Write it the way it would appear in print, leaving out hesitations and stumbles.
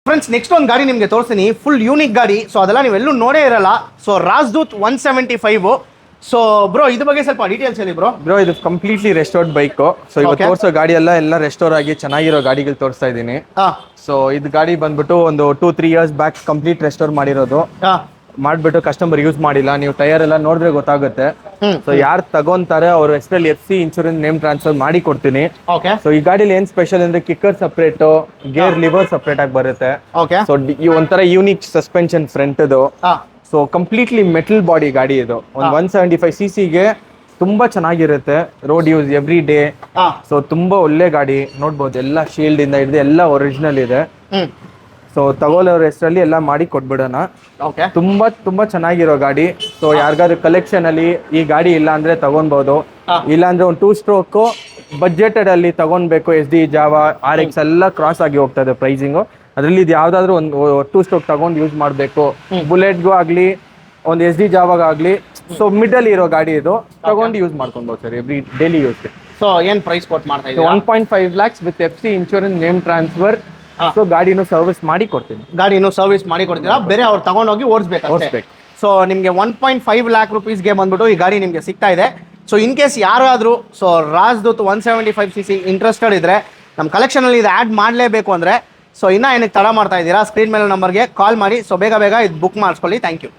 Friends next ಒಂದು ಗಾಡಿ ನಿಮಗೆ ತೋರಿಸ್ತೀನಿ, ಫುಲ್ ಯೂನಿಕ್ ಗಾಡಿ. ಸೊ ಅದೆಲ್ಲ ನೀವೆಲ್ಲೂ ನೋಡೇ ಇರಲ್ಲ. ಸೊ ರಾಜ್ದೂತ್ 175. ಸೊ ಬ್ರೋ ಇದ್ರ ಬಗ್ಗೆ ಸ್ವಲ್ಪ ಡೀಟೇಲ್ಸ್ ಹೇಳಿ ಬ್ರೋ. ಇದು ಕಂಪ್ಲೀಟ್ಲಿ ರೆಸ್ಟೋರ್ಡ್ ಬೈಕ್. ಸೊ ಇವತ್ತು ತೋರಿಸೋ ಗಾಡಿ ಎಲ್ಲ ರೆಸ್ಟೋರ್ ಆಗಿ ಚೆನ್ನಾಗಿರೋ ಗಾಡಿಗಳು ತೋರಿಸ್ತಾ ಇದ್ದೀನಿ. ಸೊ ಇದು ಗಾಡಿ ಬಂದ್ಬಿಟ್ಟು ಒಂದು 2-3 ಇಯರ್ಸ್ ಬ್ಯಾಕ್ ಕಂಪ್ಲೀಟ್ ರೆಸ್ಟೋರ್ ಮಾಡಿರೋದು. ಮಾಡ್ಬಿಟ್ಟು ಕಸ್ಟಮರ್ ಯೂಸ್ ಮಾಡಿಲ್ಲ. ನೀವು ಟೈರ್ ಎಲ್ಲ ನೋಡಿದ್ರೆ ಗೊತ್ತಾಗುತ್ತೆ. ಸೊ ಯಾರು ತಗೊಂತಾರೆ ಅವ್ರ ಹೆಸರಲ್ಲಿ FC ಇನ್ಶೂರೆನ್ಸ್ ನೇಮ್ ಟ್ರಾನ್ಸ್ಫರ್ ಮಾಡಿ ಕೊಡ್ತೀನಿ. ಸೊ ಈ ಗಾಡಿಲಿ ಏನ್ ಸ್ಪೆಷಲ್ ಅಂದ್ರೆ kicker separate, gear liver separate ಆಗಿ ಬರುತ್ತೆ. ಸೊ ಈ ಒಂಥರ ಯೂನಿಕ್ ಸಸ್ಪೆನ್ಷನ್ ಫ್ರಂಟ್ ಇದು. ಸೊ ಕಂಪ್ಲೀಟ್ಲಿ ಮೆಟಲ್ ಬಾಡಿ ಗಾಡಿ ಇದು. ಒಂದು 175cc ಗೆ ತುಂಬಾ ಚೆನ್ನಾಗಿರುತ್ತೆ. Road use every day. So ತುಂಬಾ ಒಳ್ಳೆ ಗಾಡಿ ನೋಡ್ಬೋದು. ಎಲ್ಲ ಶೀಲ್ಡ್ ಇಂದ ಹಿಡಿದು ಎಲ್ಲ ಒರಿಜಿನಲ್ ಇದೆ. ಸೊ ತಗೊಳ್ಳೋರ ಹೆಸರಲ್ಲಿ ಎಲ್ಲ ಮಾಡಿ ಕೊಟ್ಬಿಡೋಣ. ತುಂಬಾ ಚೆನ್ನಾಗಿರೋ ಗಾಡಿ. ಸೊ ಯಾರಿಗಾದ್ರು ಕಲೆಕ್ಷನ್ ಅಲ್ಲಿ ಈ ಗಾಡಿ ಇಲ್ಲ ಅಂದ್ರೆ ತಗೊಳ್ಬಹುದು. ಇಲ್ಲ ಅಂದ್ರೆ ಒಂದು 2 ಸ್ಟ್ರೋಕ್ ಬಜೆಟೆಡ್ ಅಲ್ಲಿ ತಗೊಳ್ಬೇಕು. SD ಜಾವಾ RX ಎಲ್ಲ ಕ್ರಾಸ್ ಆಗಿ ಹೋಗ್ತದೆ ಪ್ರೈಸಿಂಗು. ಅದ್ರಲ್ಲಿ ಇದು ಯಾವ್ದಾದ್ರು ಒಂದು 2 ಸ್ಟ್ರೋಕ್ ತಗೊಂಡು ಯೂಸ್ ಮಾಡಬೇಕು. ಬುಲೆಟ್ಗೂ ಆಗ್ಲಿ ಒಂದು SD ಜಾವಾಗಾಗ್ಲಿ. ಸೊ ಮಿಡಲ್ ಇರೋ ಗಾಡಿ ಇದು ತಗೊಂಡು ಯೂಸ್ ಮಾಡ್ಕೊಬಹುದು ಸರ್ ಎವ್ರಿ ಡೈಲಿ ಯೂಸ್ಗೆ. ಸೊ ಏನ್ ಪ್ರೈಸ್ ಕೊಟ್ಟು ಮಾಡ್ತಾ ಇದ್ದೀರಾ? 1.5 lakhs with FC insurance name transfer. So ಗಾಡಿನೂ ಸರ್ವಿಸ್ ಮಾಡಿ ಕೊಡ್ತೀನಿ. ಗಾಡಿನೂ ಸರ್ವಿಸ್ ಮಾಡಿ ಕೊಡ್ತೀರಾ, ಬೇರೆ ಅವ್ರು ತಗೊಂಡೋಗಿ ಓಡಿಸ್ಬೇಕು. ಸೊ ನಿಮಗೆ 1.5 lakh rupeesಗೆ ಬಂದ್ಬಿಟ್ಟು ಈ ಗಾಡಿ ನಿಮಗೆ ಸಿಗ್ತಾ ಇದೆ. ಸೊ ಇನ್ ಕೇಸ್ ಯಾರಾದರೂ ಸೊ ರಾಜ್ದೂತ್ 175cc ಇಂಟ್ರೆಸ್ಟೆಡ್ ಇದ್ರೆ ನಮ್ಮ ಕಲೆಕ್ಷನಲ್ಲಿ ಇದು ಆ್ಯಡ್ ಮಾಡಲೇಬೇಕು ಅಂದರೆ ಸೊ ಇನ್ನೂ ಏನಕ್ಕೆ ತಡ ಮಾಡ್ತಾ ಇದ್ದೀರಾ? ಸ್ಕ್ರೀನ್ ಮೇಲೆ ನಂಬರ್ಗೆ ಕಾಲ್ ಮಾಡಿ. ಸೊ ಬೇಗ ಇದು ಬುಕ್ ಮಾಡಿಸ್ಕೊಳ್ಳಿ. Thank you.